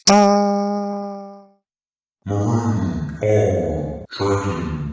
Marooned on Triton.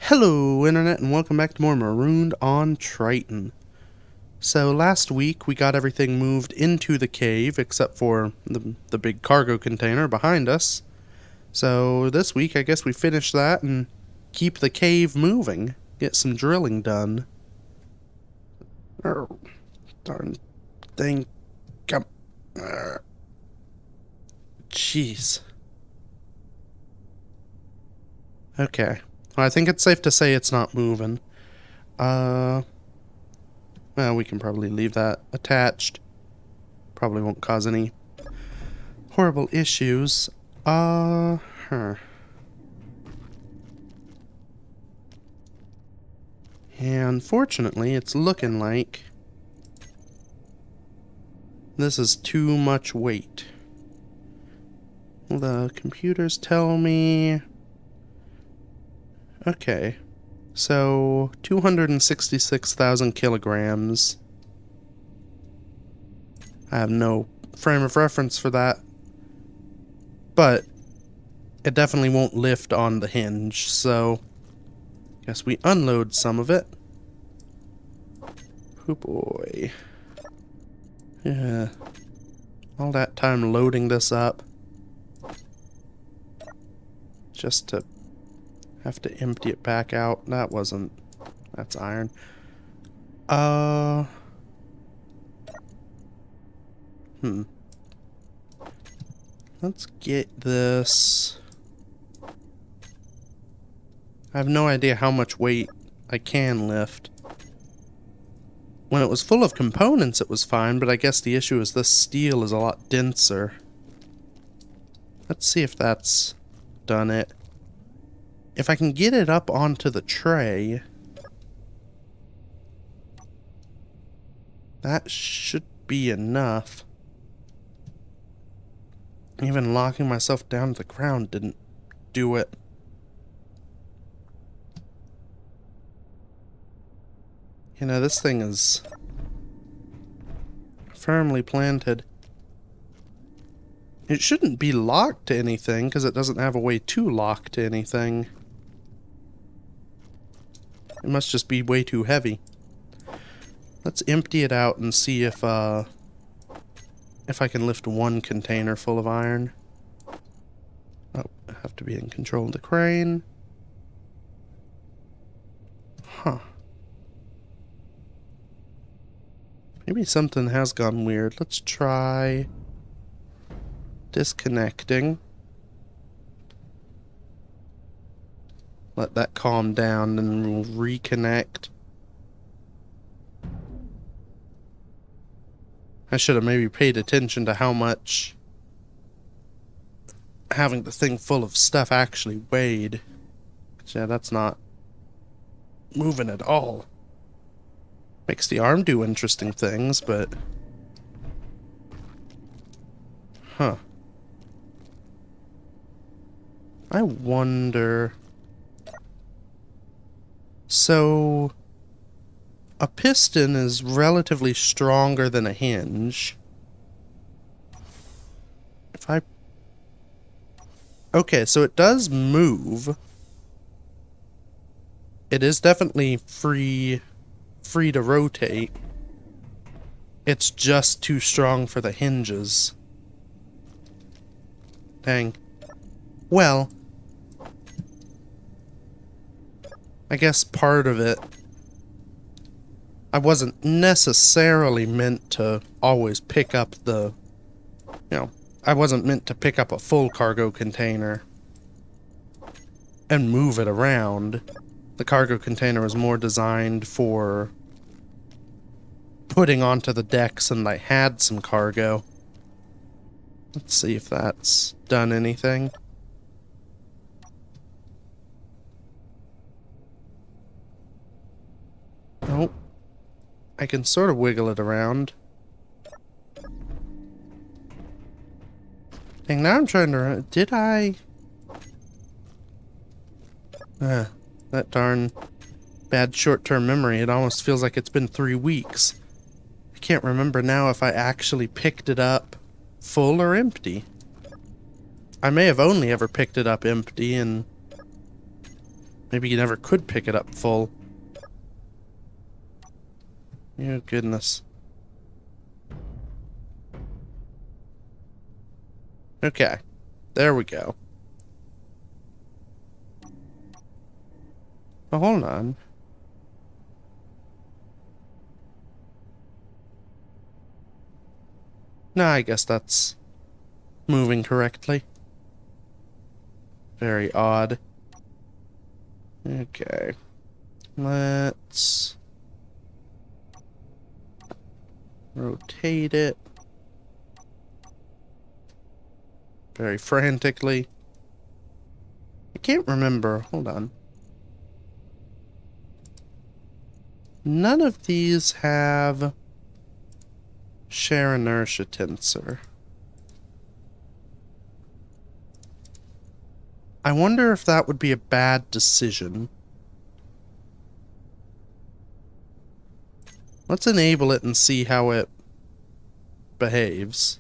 Hello Internet and welcome back to more Marooned on Triton. So last week we got everything moved into the cave except for the big cargo container behind us. So this week I guess we finish that and keep the cave moving. Get some drilling done. Oh, darn thing. Come. Jeez. Okay. Well, I think it's safe to say it's not moving. Well, we can probably leave that attached. Probably won't cause any horrible issues. And fortunately, it's looking like this is too much weight. The computers tell me... Okay, so 266,000 kilograms. I have no frame of reference for that, but it definitely won't lift on the hinge, so guess we unload some of it. Oh boy. Yeah. All that time loading this up just to have to empty it back out. That's iron. Let's get this. I have no idea how much weight I can lift. When it was full of components, it was fine, but I guess the issue is this steel is a lot denser. Let's see if that's done it. If I can get it up onto the tray, that should be enough. Even locking myself down to the ground didn't do it. You know, this thing is firmly planted. It shouldn't be locked to anything, because it doesn't have a way to lock to anything. It must just be way too heavy. Let's empty it out and see if I can lift one container full of iron. Oh, I have to be in control of the crane. Huh. Maybe something has gone weird. Let's try disconnecting. Let that calm down and we'll reconnect. I should have maybe paid attention to how much having the thing full of stuff actually weighed. Yeah, that's not moving at all. Makes the arm do interesting things, but... Huh. I wonder... So... A piston is relatively stronger than a hinge. If I... Okay, so it does move. It is definitely free to rotate. It's just too strong for the hinges. Dang. Well, I guess part of it, I wasn't necessarily meant to always pick up the, I wasn't meant to pick up a full cargo container and move it around. The cargo container was more designed for putting onto the decks, and I had some cargo. Let's see if that's done anything. Nope. I can sort of wiggle it around. Dang, now I'm trying to... Did I... that darn bad short-term memory. It almost feels like it's been 3 weeks. I can't remember now if I actually picked it up full or empty. I may have only ever picked it up empty, and maybe you never could pick it up full. Oh, goodness. Okay. There we go. Oh, hold on. No, I guess that's moving correctly. Very odd. Okay. Let's rotate it. Very frantically. I can't remember. Hold on. None of these have share inertia tensor. I wonder if that would be a bad decision. Let's enable it and see how it behaves.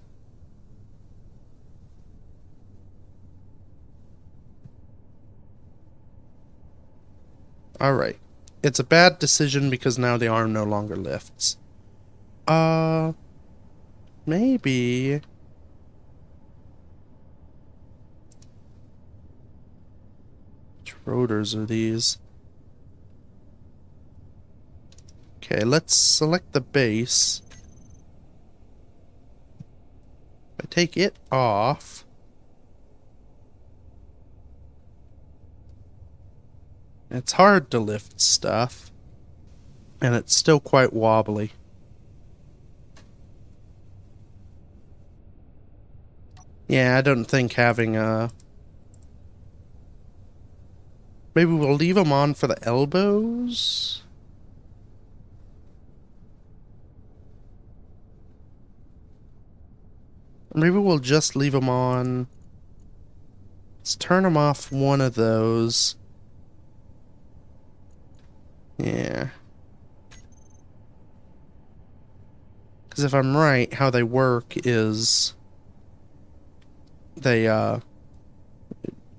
Alright. It's a bad decision because now the arm no longer lifts. Maybe... Which rotors are these? Okay, let's select the base. If I take it off... It's hard to lift stuff, and it's still quite wobbly. Yeah, I don't think having a... Maybe we'll leave them on for the elbows? Or maybe we'll just leave them on... Let's turn them off one of those. Yeah. Because if I'm right, how they work is they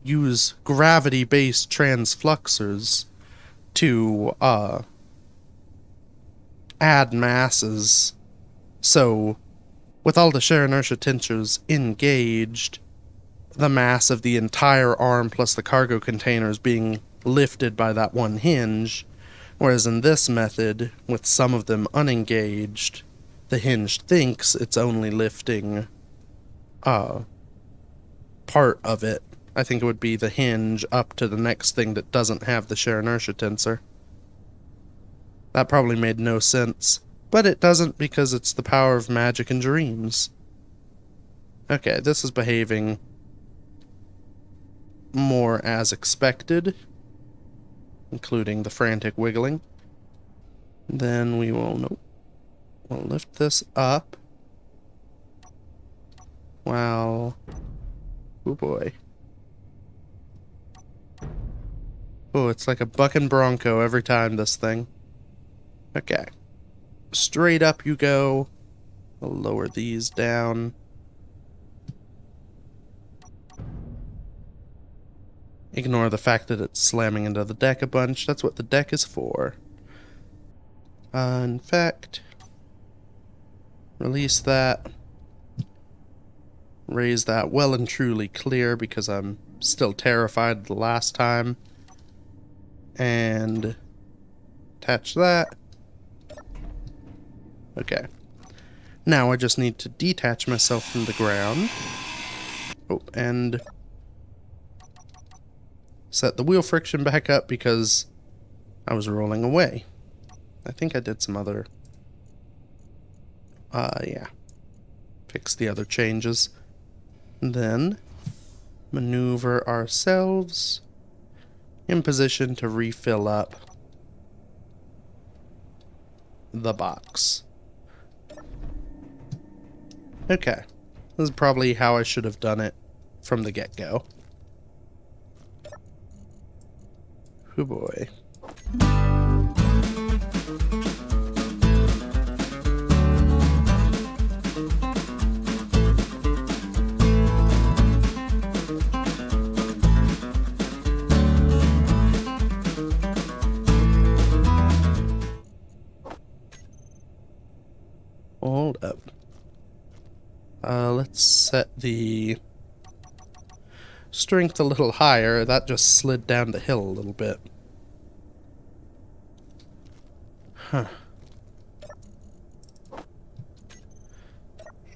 use gravity-based transfluxers to add masses. So with all the shear inertia tensors engaged, the mass of the entire arm plus the cargo container is being lifted by that one hinge. Whereas in this method, with some of them unengaged, the hinge thinks it's only lifting part of it. I think it would be the hinge up to the next thing that doesn't have the shear inertia tensor. That probably made no sense. But it doesn't because it's the power of magic and dreams. Okay, this is behaving more as expected, including the frantic wiggling. Then we will, nope, we'll lift this up. Wow. Oh boy. Oh, it's like a bucking bronco every time, this thing. Okay. Straight up you go. I'll lower these down. Ignore the fact that it's slamming into the deck a bunch. That's what the deck is for. In fact, release that. Raise that well and truly clear because I'm still terrified the last time. And attach that. Okay. Now I just need to detach myself from the ground. Oh, and set the wheel friction back up because I was rolling away. I think I did some other... yeah. Fix the other changes. Then maneuver ourselves in position to refill up the box. Okay. This is probably how I should have done it from the get-go. Oh boy. Hold up. Let's set the strength a little higher. That just slid down the hill a little bit. Huh.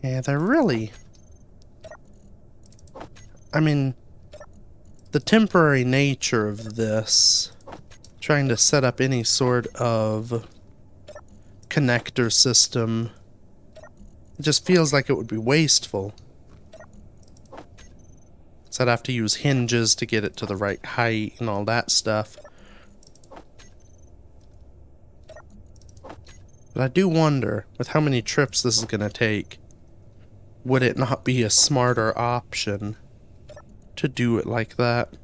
Yeah, they're really... I mean, the temporary nature of this, trying to set up any sort of connector system, it just feels like it would be wasteful. So I'd have to use hinges to get it to the right height and all that stuff. But I do wonder, with how many trips this is going to take, would it not be a smarter option to do it like that?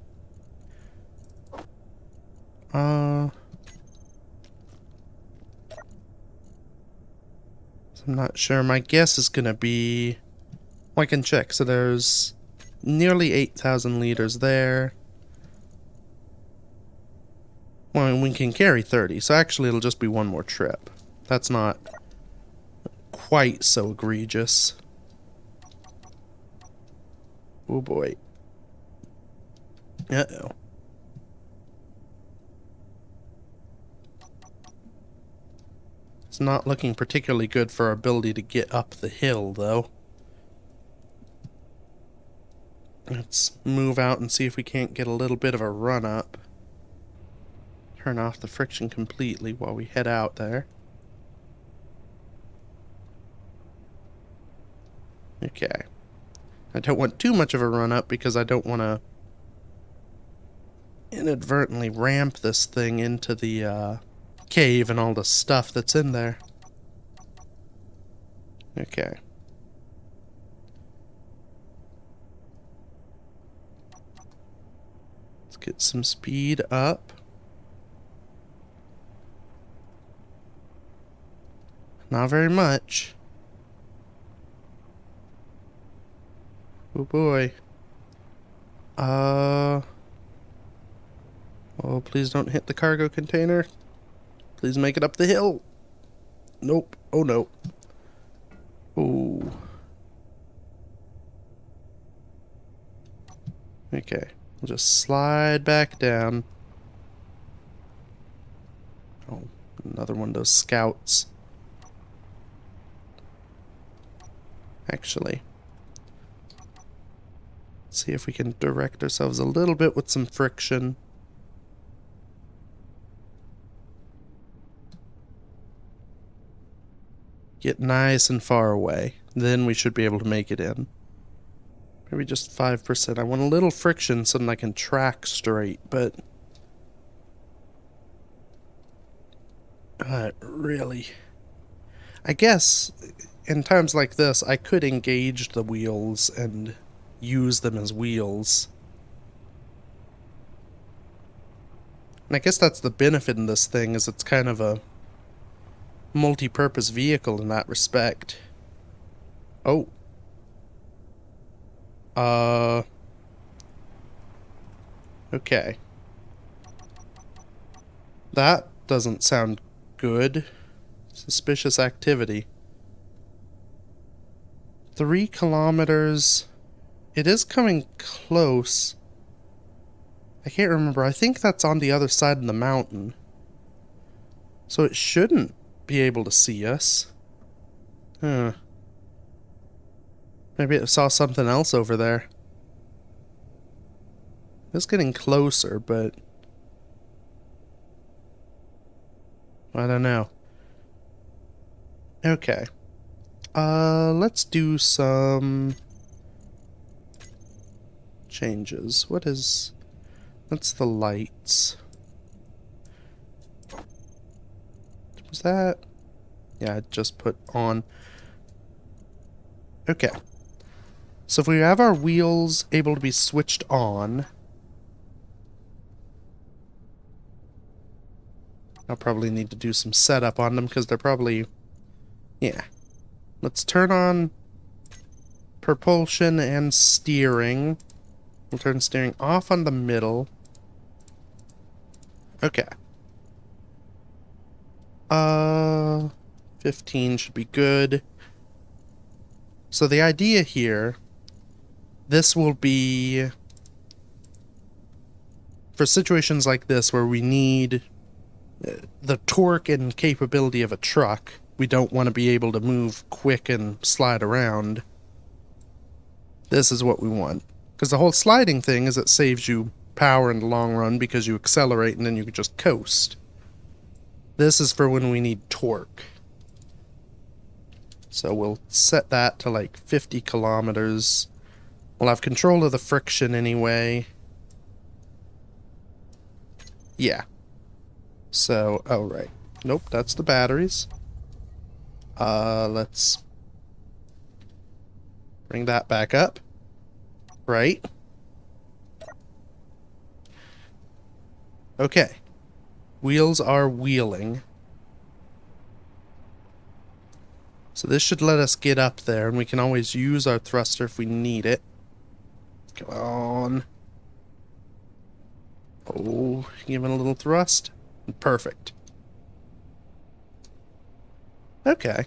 I'm not sure. My guess is going to be... Well, I can check. So there's nearly 8,000 liters there. Well, and we can carry 30, so actually it'll just be one more trip. That's not quite so egregious. Oh boy. Uh-oh. It's not looking particularly good for our ability to get up the hill, though. Let's move out and see if we can't get a little bit of a run up. Turn off the friction completely while we head out there. Okay. I don't want too much of a run up because I don't want to inadvertently ramp this thing into the cave and all the stuff that's in there. Okay. Let's get some speed up. Not very much. Oh boy. Oh, please don't hit the cargo container. Please make it up the hill. Nope. Oh no. Ooh. Okay. We'll just slide back down. Oh, another one of those scouts. Actually, see if we can direct ourselves a little bit with some friction. Get nice and far away. Then we should be able to make it in. Maybe just 5%. I want a little friction so that I can track straight, but... really... I guess, in times like this, I could engage the wheels and use them as wheels. And I guess that's the benefit in this thing, is it's kind of a multi-purpose vehicle in that respect. Oh. Okay. That doesn't sound good. Suspicious activity. 3 kilometers. It is coming close. I can't remember. I think that's on the other side of the mountain. So it shouldn't be able to see us. Huh. Maybe it saw something else over there. It's getting closer, but... I don't know. Okay. Let's do some... changes. That's the lights. Was that? Yeah, I just put on. Okay. So if we have our wheels able to be switched on, I'll probably need to do some setup on them because they're probably... yeah. Let's turn on propulsion and steering. We'll turn steering off on the middle. Okay. 15 should be good. So the idea here, this will be for situations like this where we need the torque and capability of a truck. We don't want to be able to move quick and slide around. This is what we want. Because the whole sliding thing is it saves you power in the long run because you accelerate and then you can just coast. This is for when we need torque. So we'll set that to like 50 kilometers. We'll have control of the friction anyway. Yeah. So, oh right. Nope, that's the batteries. Let's bring that back up. Right. Okay. Wheels are wheeling. So this should let us get up there, and we can always use our thruster if we need it. Come on. Oh, give it a little thrust. Perfect. Okay.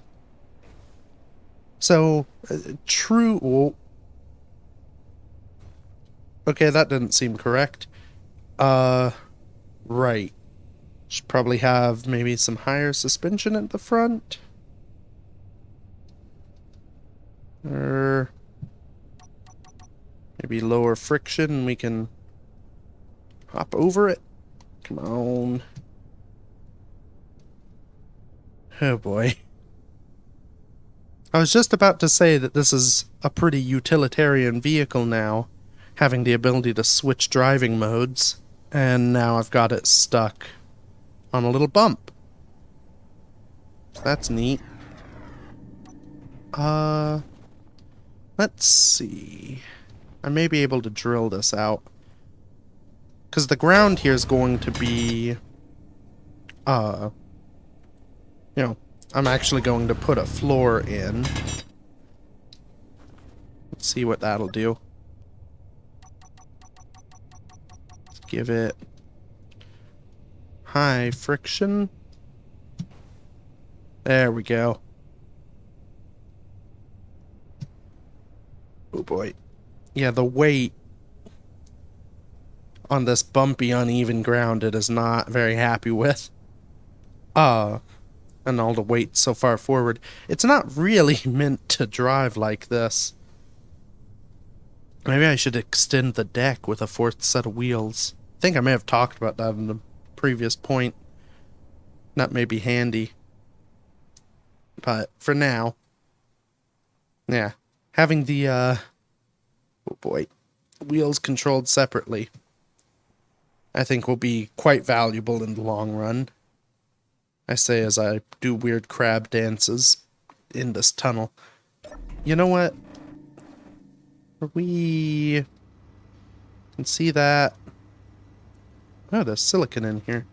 So, true... whoa. Okay, that didn't seem correct. Right. Should probably have maybe some higher suspension at the front. Or maybe lower friction, we can hop over it. Come on. Oh boy. I was just about to say that this is a pretty utilitarian vehicle now, having the ability to switch driving modes, and now I've got it stuck on a little bump. That's neat. Let's see. I may be able to drill this out. Because the ground here is going to be... you know, I'm actually going to put a floor in. Let's see what that'll do. Let's give it high friction. There we go. Oh boy. Yeah, the weight on this bumpy, uneven ground it is not very happy with. And all the weight so far forward. It's not really meant to drive like this. Maybe I should extend the deck with a 4th set of wheels. I think I may have talked about that in the previous point. That may be handy. But for now, yeah, having the, oh boy, wheels controlled separately, I think will be quite valuable in the long run. I say as I do weird crab dances in this tunnel. You know what? We can see that. Oh, there's silicon in here.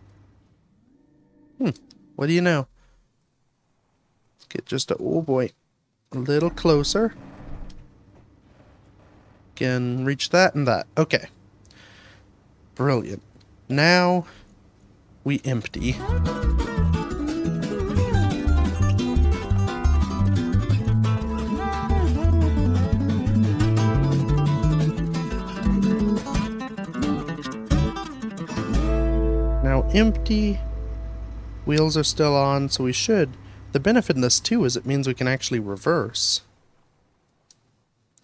What do you know? Let's get just a, oh boy, a little closer. Can reach that and that. Okay. Brilliant. Now we empty. Now empty. Wheels are still on, so we should. The benefit in this too is it means we can actually reverse.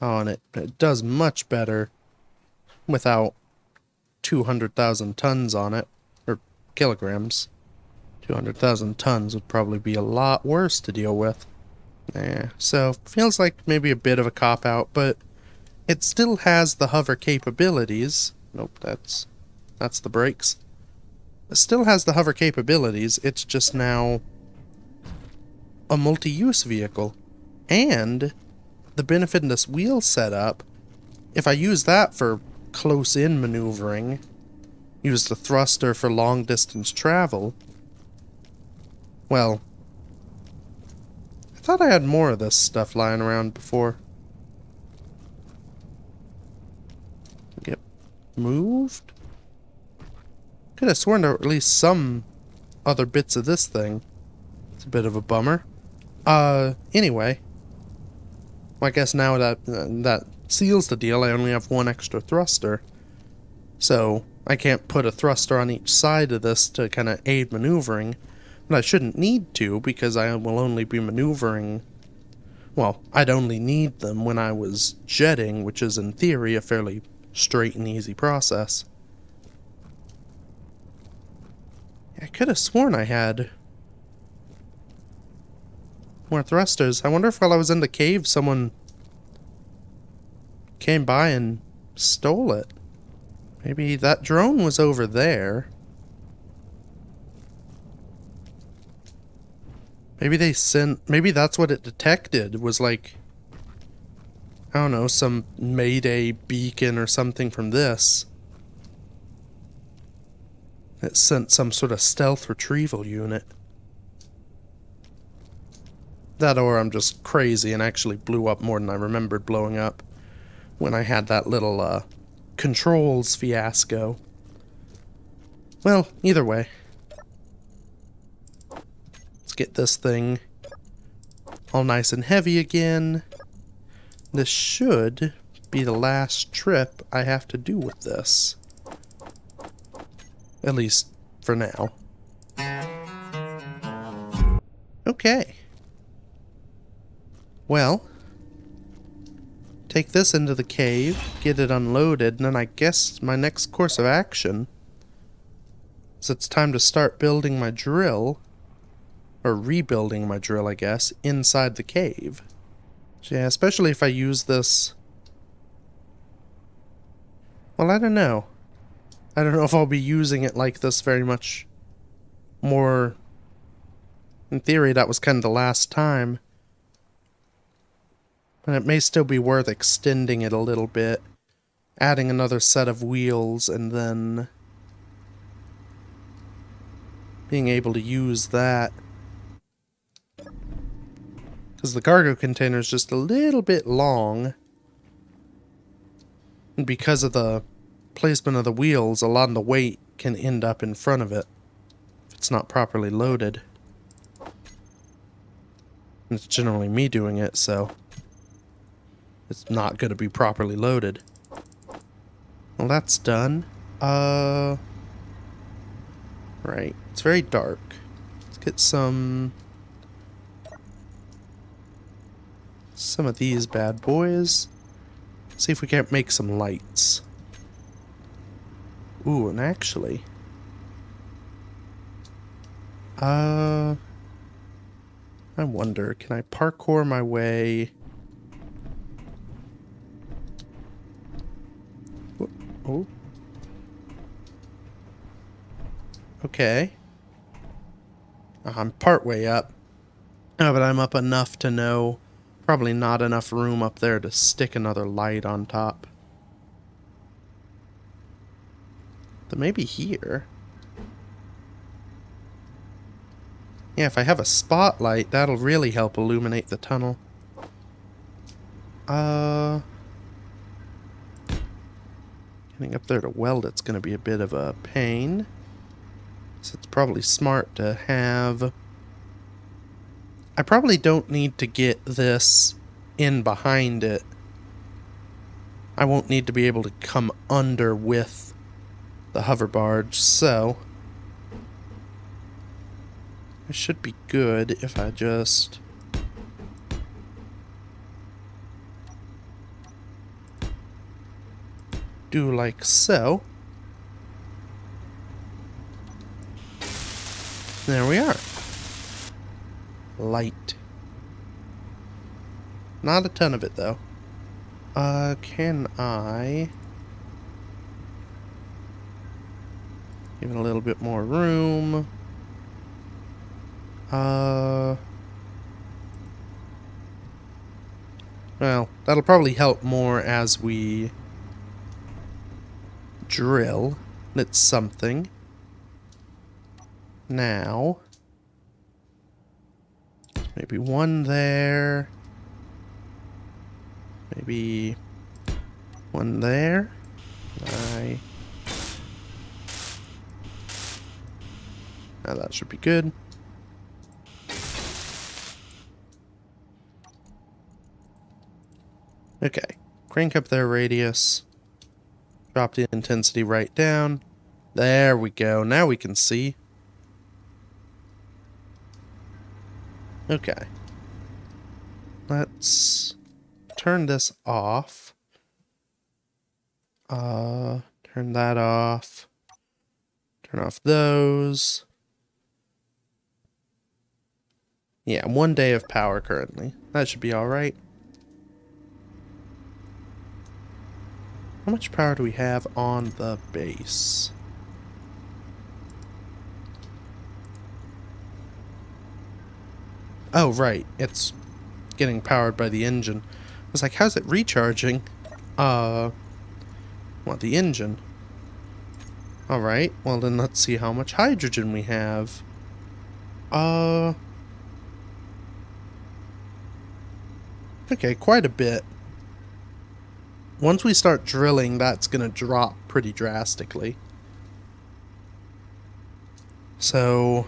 Oh, and it does much better without 200,000 tons on it. Or kilograms. 200,000 tons would probably be a lot worse to deal with. Yeah, so feels like maybe a bit of a cop-out, but it still has the hover capabilities. Nope, that's the brakes. It still has the hover capabilities, it's just now a multi-use vehicle. And the benefit in this wheel setup, if I use that for close-in maneuvering, use the thruster for long-distance travel, well, I thought I had more of this stuff lying around before. Get moved? Could have sworn there were at least some other bits of this thing. It's a bit of a bummer. Anyway. Well, I guess now that seals the deal, I only have one extra thruster. So, I can't put a thruster on each side of this to kind of aid maneuvering. But I shouldn't need to, because I will only be maneuvering... Well, I'd only need them when I was jetting, which is in theory a fairly straight and easy process. I could have sworn I had more thrusters. I wonder if while I was in the cave someone came by and stole it. Maybe that drone was over there. Maybe they sent... Maybe that's what it detected, was like... I don't know, some Mayday beacon or something from this. It sent some sort of stealth retrieval unit. That, or I'm just crazy and actually blew up more than I remembered blowing up when I had that little controls fiasco. Well, either way. Let's get this thing all nice and heavy again. This should be the last trip I have to do with this. At least for now. Okay. Well, take this into the cave, get it unloaded, and then I guess my next course of action is it's time to start building my drill, or rebuilding my drill, I guess, inside the cave. So yeah, especially if I use this... Well, I don't know. I don't know if I'll be using it like this very much more. In theory, that was kind of the last time. But it may still be worth extending it a little bit. Adding another set of wheels and then being able to use that. Because the cargo container is just a little bit long. And because of the placement of the wheels, a lot of the weight can end up in front of it if it's not properly loaded. And it's generally me doing it, so it's not going to be properly loaded. Well, that's done. Right. It's very dark. Let's get some of these bad boys. See if we can't make some lights. Ooh, and actually... I wonder, can I parkour my way? Oh. Okay. I'm partway up. Oh, but I'm up enough to know probably not enough room up there to stick another light on top. But maybe here. Yeah, if I have a spotlight, that'll really help illuminate the tunnel. Getting up there to weld it's going to be a bit of a pain. So it's probably smart to have... I probably don't need to get this in behind it. I won't need to be able to come under with the hover barge, so... it should be good if I just... do like so. There we are. Light. Not a ton of it, though. Can I... give it a little bit more room? Well, that'll probably help more as we drill. It's something. Now, maybe one there. Maybe one there. Now that should be good. Okay, crank up their radius. Drop the intensity right down. There we go. Now we can see. Okay. Let's turn this off. Turn that off. Turn off those. Yeah, 1 day of power currently. That should be alright. How much power do we have on the base? Oh, right. It's getting powered by the engine. I was like, how's it recharging? Well, the engine. Alright, well then let's see how much hydrogen we have. Okay, quite a bit. Once we start drilling, that's gonna drop pretty drastically. So,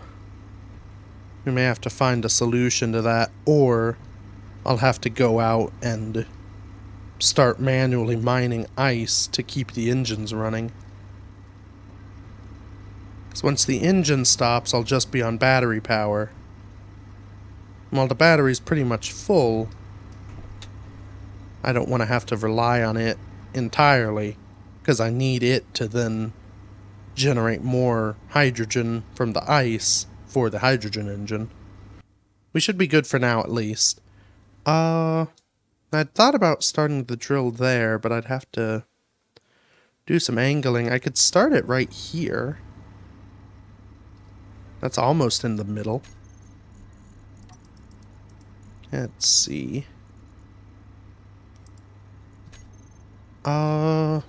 we may have to find a solution to that, or I'll have to go out and start manually mining ice to keep the engines running. Because once the engine stops, I'll just be on battery power. While the battery's pretty much full, I don't want to have to rely on it entirely, because I need it to then generate more hydrogen from the ice for the hydrogen engine. We should be good for now, at least. I'd thought about starting the drill there, but I'd have to do some angling. I could start it right here. That's almost in the middle. Let's see. Oh,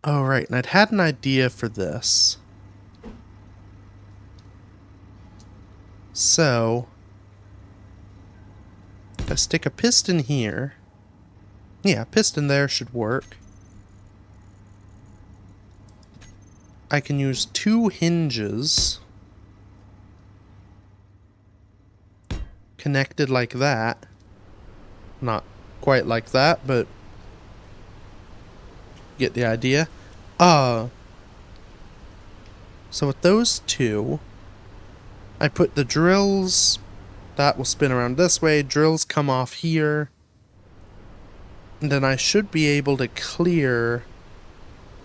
right, and I'd had an idea for this. So, if I stick a piston here, yeah, a piston there should work. I can use 2 hinges connected like that. Not quite like that, but get the idea. So with those 2, I put the drills, that will spin around this way, drills come off here, and then I should be able to clear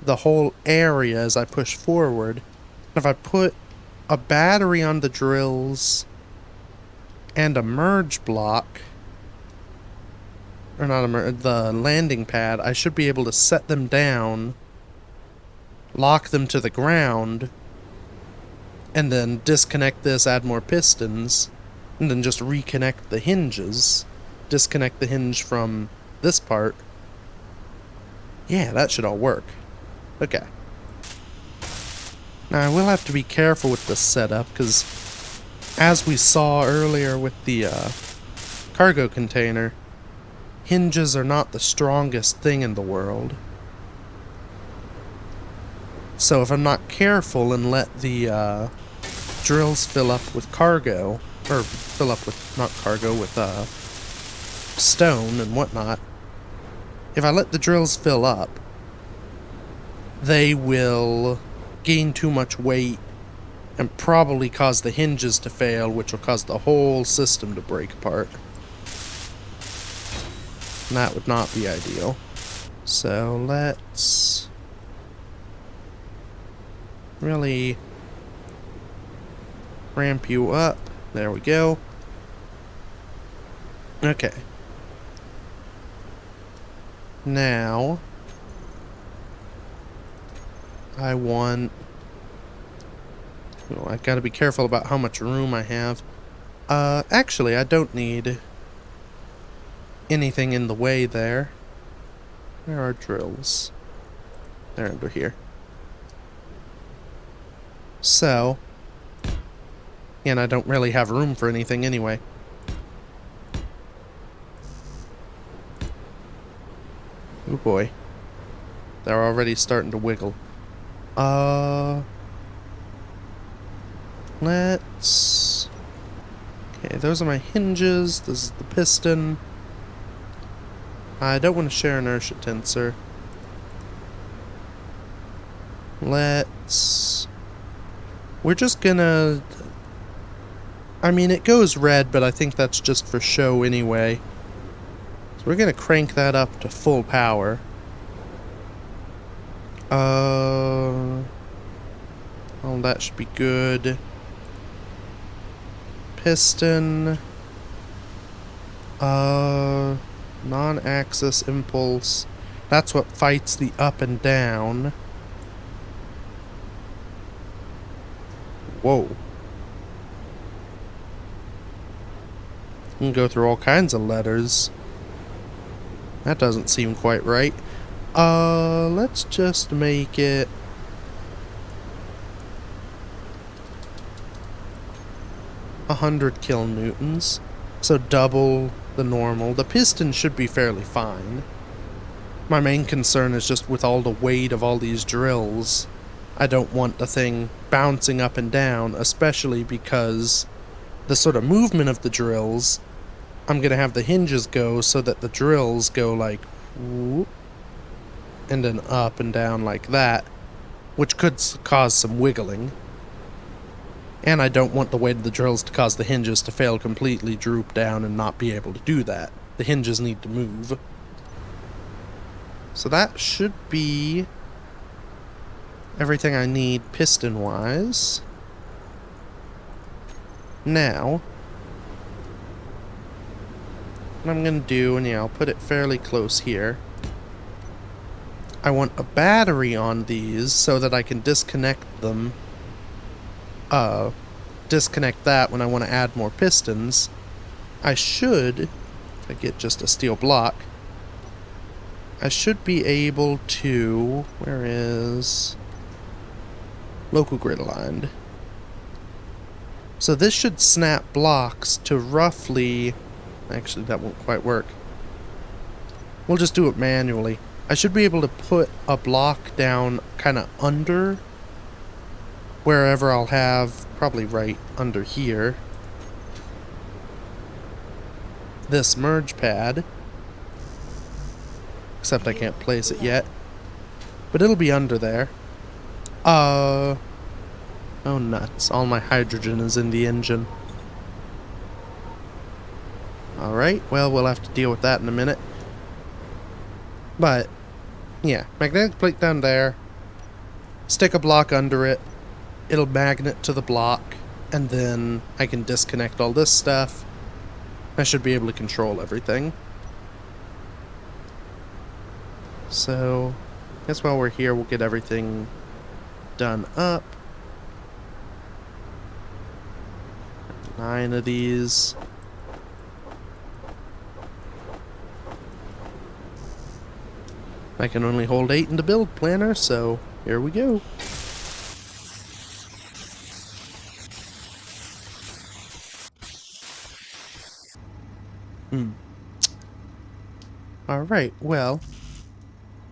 the whole area as I push forward. If I put a battery on the drills and a merge block, or not a merge, the landing pad, I should be able to set them down, lock them to the ground, and then disconnect this, add more pistons, and then just reconnect the hinges. Disconnect the hinge from this part. Yeah, that should all work. Okay. Now, I will have to be careful with this setup, because as we saw earlier with the cargo container, hinges are not the strongest thing in the world. So if I'm not careful and let the drills fill up with cargo, or fill up with, not cargo, with stone and whatnot, if I let the drills fill up, they will gain too much weight and probably cause the hinges to fail, which will cause the whole system to break apart. And that would not be ideal. So let's really ramp you up. There we go. Okay. Now I want... oh, I gotta be careful about how much room I have. Actually, I don't need anything in the way there. Where are drills? They're under here. So, and I don't really have room for anything anyway. Oh boy. They're already starting to wiggle. Let's... okay, those are my hinges. This is the piston. I don't want to share inertia tensor. Let's... we're just gonna... I mean, it goes red, but I think that's just for show anyway. So we're gonna crank that up to full power. Oh, that should be good. Piston. Non-axis impulse. That's what fights the up and down. Whoa. You can go through all kinds of letters. That doesn't seem quite right. Let's just make it 100 kilonewtons. So double the normal. The piston should be fairly fine. My main concern is just with all the weight of all these drills, I don't want the thing bouncing up and down, especially because the sort of movement of the drills, I'm going to have the hinges go so that the drills go like whoop, and then up and down like that, which could cause some wiggling. And I don't want the weight of the drills to cause the hinges to fail completely, droop down, and not be able to do that. The hinges need to move. So that should be everything I need piston-wise. Now, what I'm going to do, and yeah, I'll put it fairly close here. I want a battery on these so that I can disconnect them. Disconnect that when I want to add more pistons. I should, if I get just a steel block, I should be able to, where is local grid aligned? So this should snap blocks to roughly, actually that won't quite work. We'll just do it manually. I should be able to put a block down kind of under wherever I'll have, probably right under here, this merge pad. Except I can't place it yet. But it'll be under there. Oh nuts, all my hydrogen is in the engine. Alright, well, we'll have to deal with that in a minute. But, yeah, magnetic plate down there. Stick a block under it. it'll magnet to the block, and then I can disconnect all this stuff. I should be able to control everything. So, I guess while we're here, we'll get everything done up. 9 of these. I can only hold 8 in the build planner, so here we go. Alright, well,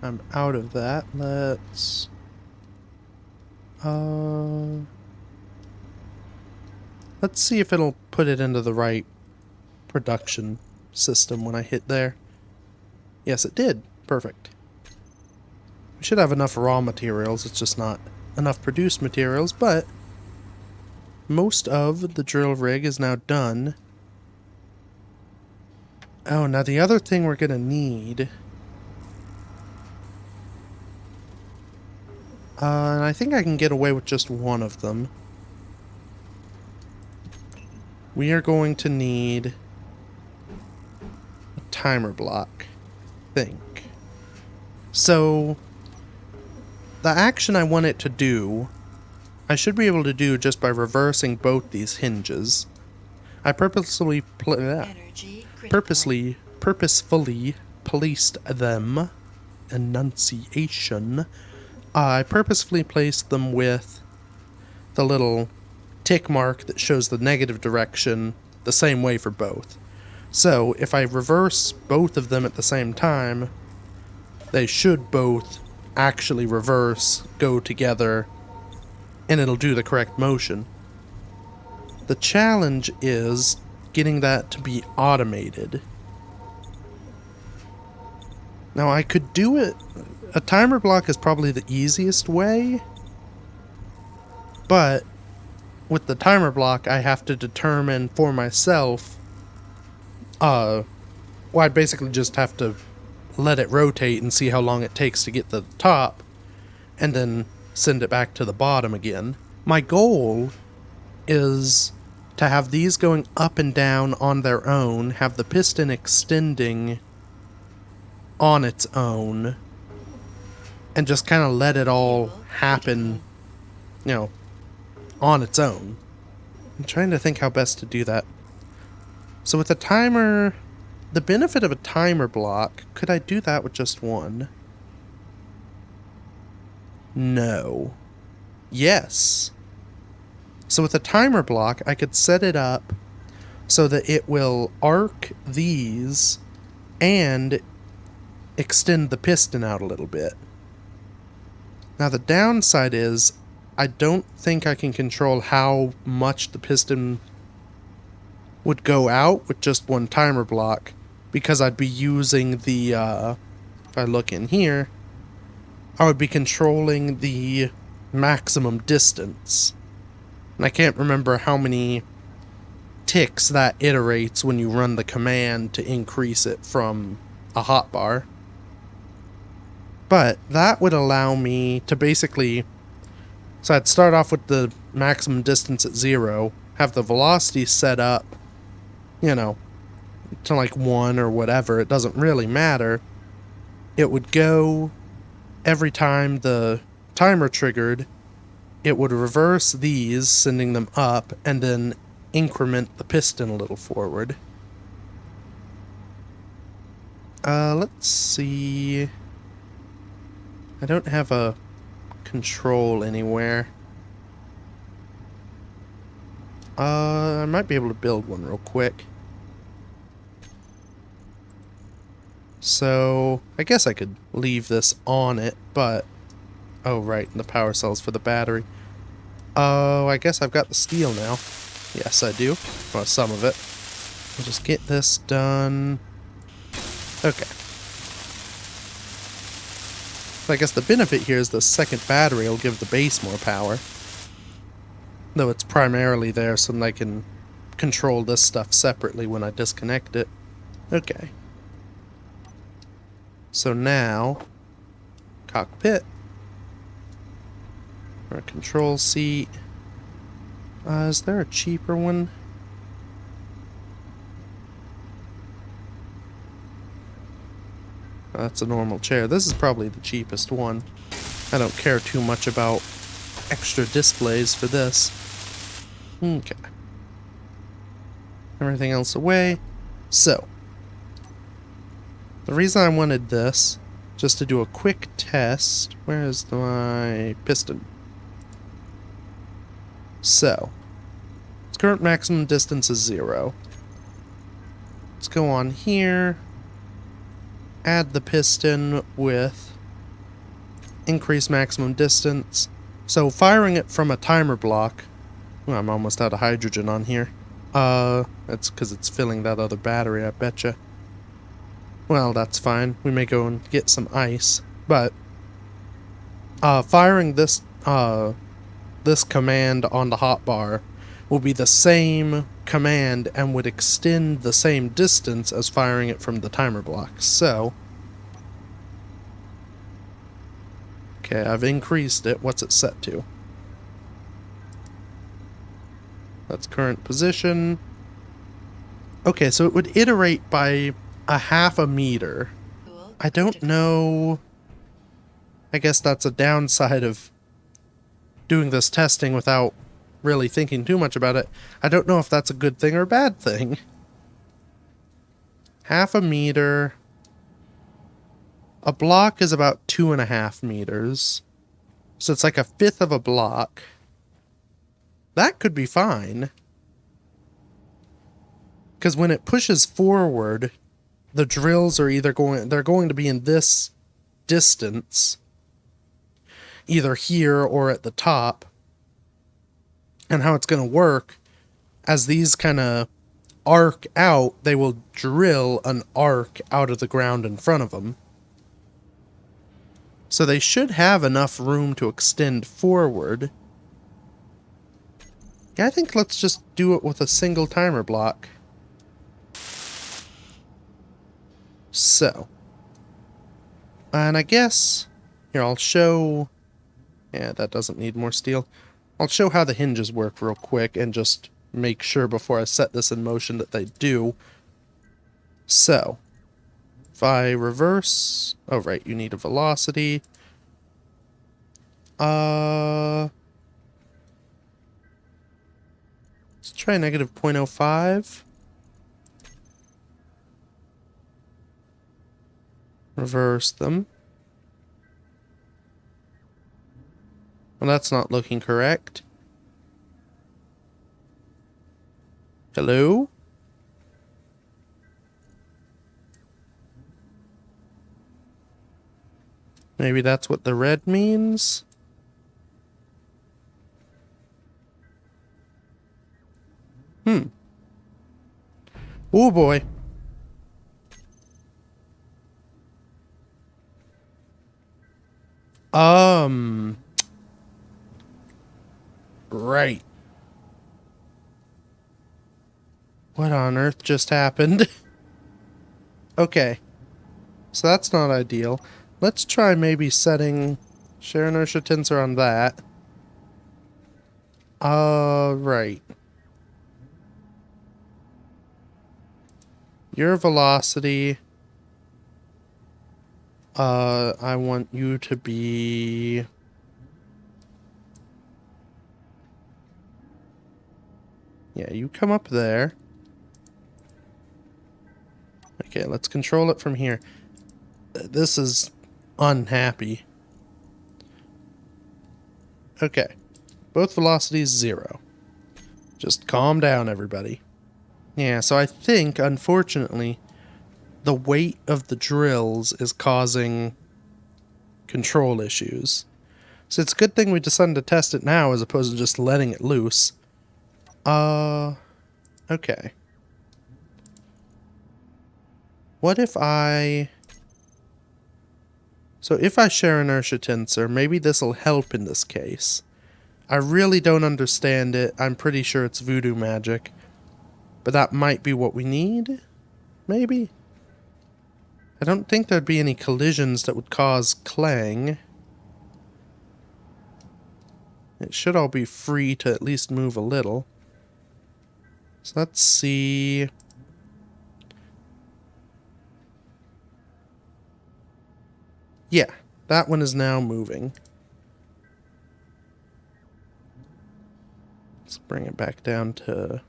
I'm out of that. Let's see if it'll put it into the right production system when I hit there. Yes, it did. Perfect. We should have enough raw materials, it's just not enough produced materials, but most of the drill rig is now done. Oh, now the other thing we're gonna need... and I think I can get away with just one of them. We are going to need a timer block, I think. So, the action I want it to do, I should be able to do just by reversing both these hinges. I purposefully placed them. Enunciation. I purposefully placed them with the little tick mark that shows the negative direction the same way for both. So if I reverse both of them at the same time, they should both actually reverse, go together, and it'll do the correct motion. The challenge is getting that to be automated. Now I could do it, a timer block is probably the easiest way, but with the timer block I have to determine for myself, well, I basically just have to let it rotate and see how long it takes to get to the top, and then send it back to the bottom again. My goal is to have these going up and down on their own, have the piston extending on its own, and just kind of let it all happen, you know, on its own. I'm trying to think how best to do that. So with a timer, the benefit of a timer block, could I do that with just one? No. Yes. So with a timer block, I could set it up so that it will arc these and extend the piston out a little bit. Now the downside is I don't think I can control how much the piston would go out with just one timer block, because I'd be using the, if I look in here, I would be controlling the maximum distance. And I can't remember how many ticks that iterates when you run the command to increase it from a hotbar. But that would allow me to basically, so I'd start off with the maximum distance at 0, have the velocity set up, you know, to like 1 or whatever, it doesn't really matter. It would go every time the timer triggered, it would reverse these, sending them up, and then increment the piston a little forward. Let's see. I don't have a control anywhere. I might be able to build one real quick. So, I guess I could leave this on it, but... Oh, right, and the power cells for the battery. Oh, I guess I've got the steel now. Yes, I do. Well, some of it. I'll just get this done. Okay. So I guess the benefit here is the second battery will give the base more power. Though it's primarily there so that I can control this stuff separately when I disconnect it. Okay. So now, cockpit. Our control seat. Is there a cheaper one? That's a normal chair. This is probably the cheapest one. I don't care too much about extra displays for this. Okay. Everything else away. So, the reason I wanted this, just to do a quick test. Where is my piston? So, its current maximum distance is 0. Let's go on here. Add the piston with increase maximum distance. So firing it from a timer block. Ooh, I'm almost out of hydrogen on here. That's because it's filling that other battery, I betcha. Well, that's fine. We may go and get some ice. But firing this this command on the hotbar will be the same command and would extend the same distance as firing it from the timer block. So, okay, I've increased it. What's it set to? That's current position. Okay, so it would iterate by a half a meter. I don't know. I guess that's a downside of doing this testing without really thinking too much about it. I don't know if that's a good thing or a bad thing. Half a meter. A block is about 2.5 meters. So it's like a fifth of a block. That could be fine. Because when it pushes forward, the drills are either they're going to be in this distance, either here or at the top. And how it's going to work, as these kind of arc out, they will drill an arc out of the ground in front of them. So they should have enough room to extend forward. Yeah, I think let's just do it with a single timer block. So. And I guess, here, I'll show... Yeah, that doesn't need more steel. I'll show how the hinges work real quick and just make sure before I set this in motion that they do. So, if I reverse... Oh, right, you need a velocity. Let's try negative 0.05. Reverse them. Well, that's not looking correct. Hello? Maybe that's what the red means? Oh boy. Right. What on earth just happened? Okay. So that's not ideal. Let's try maybe setting share inertia tensor on that. Right. Your velocity. I want you to be... Yeah, you come up there. Okay, let's control it from here. This is unhappy. Okay. Both velocities 0. Just calm down, everybody. Yeah, so I think, unfortunately, the weight of the drills is causing control issues. So it's a good thing we decided to test it now as opposed to just letting it loose. Okay. What if I... So if I share inertia tensor, maybe this will help in this case. I really don't understand it. I'm pretty sure it's voodoo magic. But that might be what we need? Maybe? I don't think there'd be any collisions that would cause clang. It should all be free to at least move a little. So let's see. Yeah, that one is now moving. Let's bring it back down to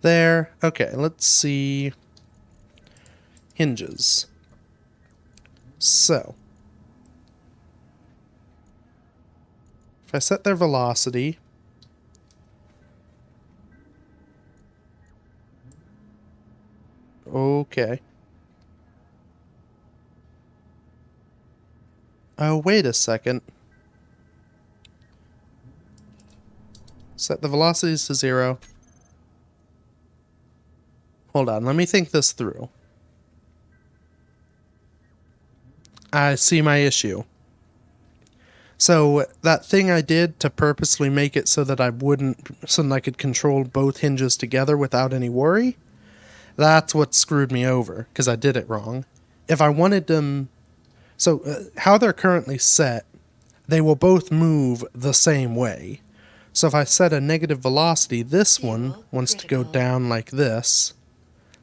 there. Okay, let's see. Hinges. So, if I set their velocity, okay. Oh, wait a second. Set the velocities to 0. Hold on, let me think this through. I see my issue. So, that thing I did to purposely make it so that I could control both hinges together without any worry, that's what screwed me over, because I did it wrong. If I wanted them... So, how they're currently set, they will both move the same way. So if I set a negative velocity, this one wants to go down like this.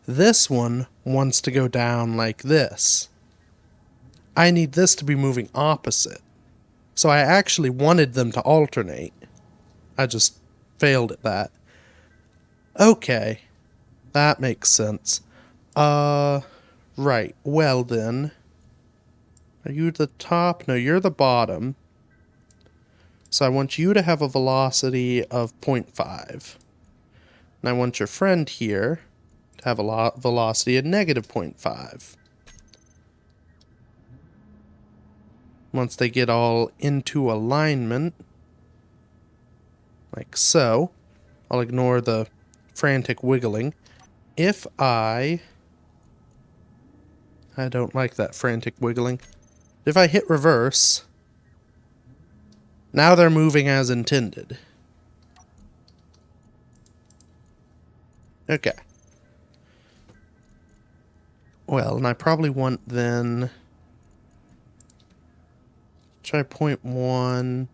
This one wants to go down like this. I need this to be moving opposite. So I actually wanted them to alternate. I just failed at that. Okay. That makes sense. Right. Well then. Are you the top? No, you're the bottom. So I want you to have a velocity of 0.5. And I want your friend here to have a velocity of negative 0.5. Once they get all into alignment, like so, I'll ignore the frantic wiggling. If I don't like that frantic wiggling. If I hit reverse, now they're moving as intended. Okay. Well, and I probably want then... Try 0.1.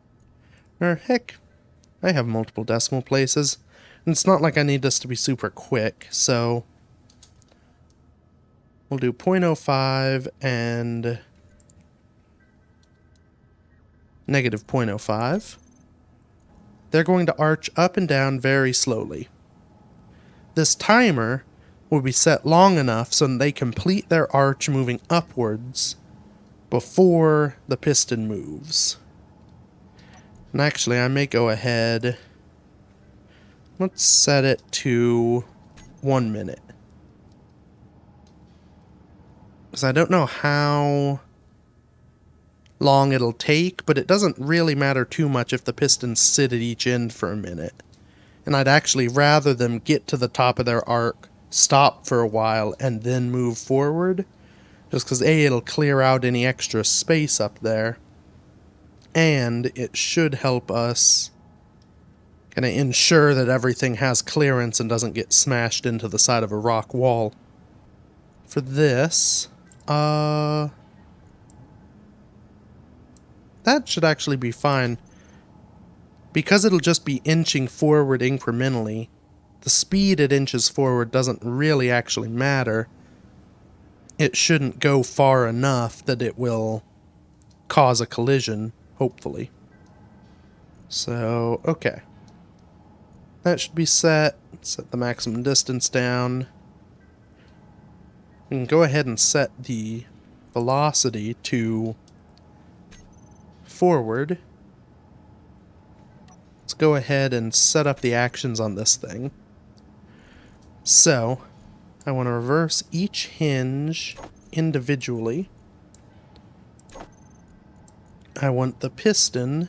Or heck, I have multiple decimal places. And it's not like I need this to be super quick, so... We'll do 0.05 and... negative 0.05. They're going to arch up and down very slowly. This timer will be set long enough so that they complete their arch moving upwards before the piston moves. And actually, I may go ahead. Let's set it to 1 minute. Because I don't know how long it'll take, but it doesn't really matter too much if the pistons sit at each end for a minute. And I'd actually rather them get to the top of their arc, stop for a while, and then move forward. Just because A, it'll clear out any extra space up there, and it should help us kind of ensure that everything has clearance and doesn't get smashed into the side of a rock wall. For this, that should actually be fine. Because it'll just be inching forward incrementally, the speed it inches forward doesn't really actually matter. It shouldn't go far enough that it will cause a collision, hopefully. So, okay. That should be set. Set the maximum distance down. We can go ahead and set the velocity to forward. Let's go ahead and set up the actions on this thing. So, I want to reverse each hinge individually. I want the piston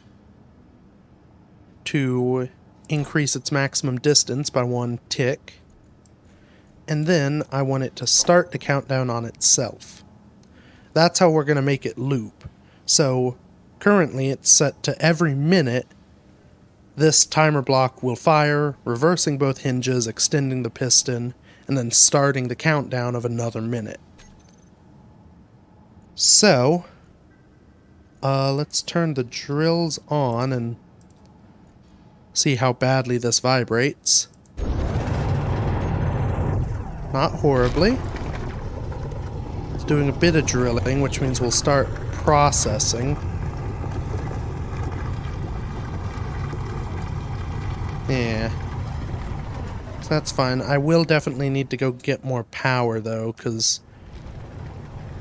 to increase its maximum distance by 1 tick. And then I want it to start the countdown on itself. That's how we're going to make it loop. So currently it's set to every minute this timer block will fire, reversing both hinges, extending the piston, and then starting the countdown of another minute. So, let's turn the drills on and See how badly this vibrates. Not horribly. It's doing a bit of drilling, which means we'll start processing. Yeah. So that's fine. I will definitely need to go get more power, though, because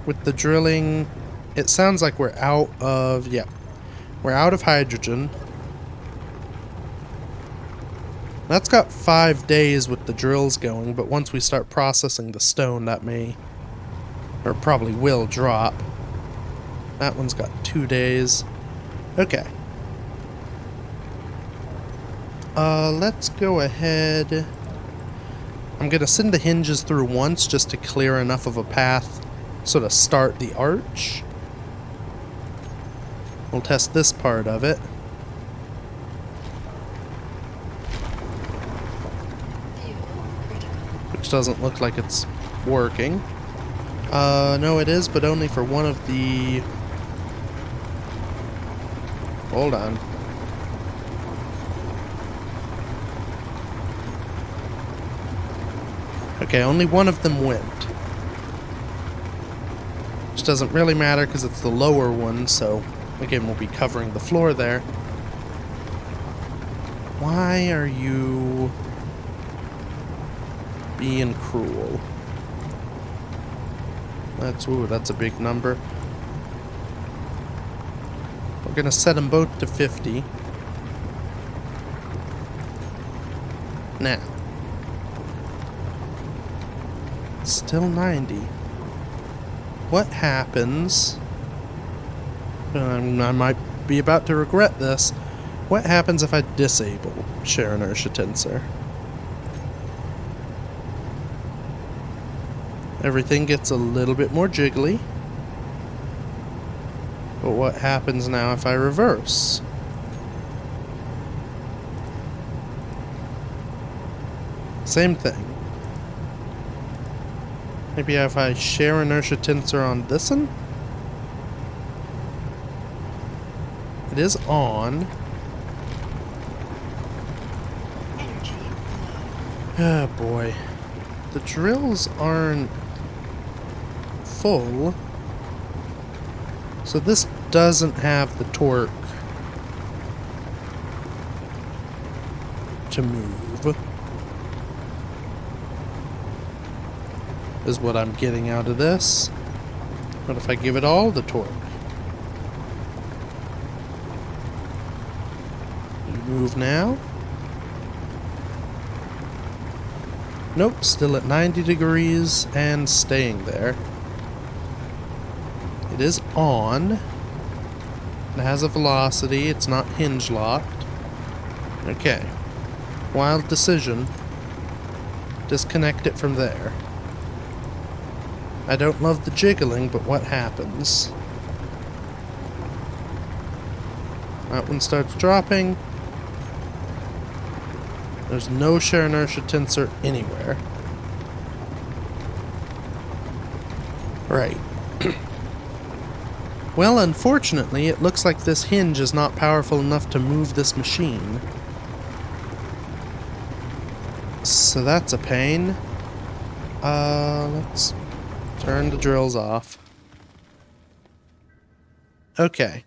with the drilling, it sounds like we're out of... yeah. We're out of hydrogen. That's got 5 days with the drills going, but once we start processing the stone, that may... or probably will drop. That one's got 2 days. Okay. Let's go ahead. I'm gonna send the hinges through once just to clear enough of a path so to start the arch. We'll test this part of it. Which doesn't look like it's working. No it is, but only for one of the... hold on. Okay, only one of them went. Which doesn't really matter because it's the lower one, so again we'll be covering the floor there. Why are you being cruel? That's a big number. We're gonna set them both to 50. Now. Still 90. What happens... I might be about to regret this. What happens if I disable Share Inertia Tensor? Everything gets a little bit more jiggly. But what happens now if I reverse? Same thing. Maybe if I Share Inertia Tensor on this one? It is on. Oh boy. The drills aren't full. So this doesn't have the torque to move. Is what I'm getting out of this. What if I give it all the torque? You move now? Nope, still at 90 degrees and staying there. It is on. It has a velocity. It's not hinge locked. Okay. Wild decision. Disconnect it from there. I don't love the jiggling, but what happens? That one starts dropping. There's no Share Inertia Tensor anywhere. Right. Well, unfortunately, it looks like this hinge is not powerful enough to move this machine. So that's a pain. Let's turn the drills off. Okay.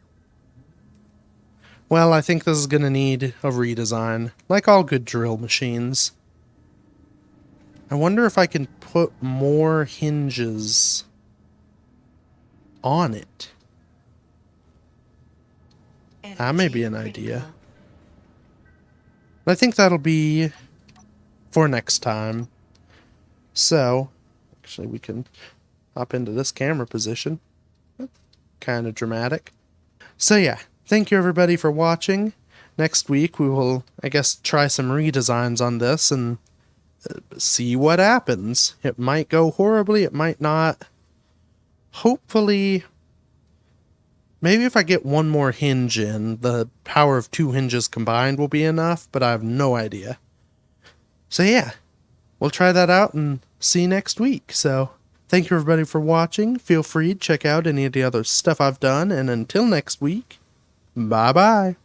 Well, I think this is going to need a redesign, like all good drill machines. I wonder if I can put more hinges on it. That may be an idea. I think that'll be for next time. So, actually we can hop into this camera position. Kind of dramatic. So yeah, thank you everybody for watching. Next week we will, I guess, try some redesigns on this and see what happens. It might go horribly, it might not. Hopefully, maybe if I get one more hinge in, the power of 2 hinges combined will be enough, but I have no idea. So yeah, we'll try that out and see you next week. So thank you everybody for watching. Feel free to check out any of the other stuff I've done, and until next week, bye bye.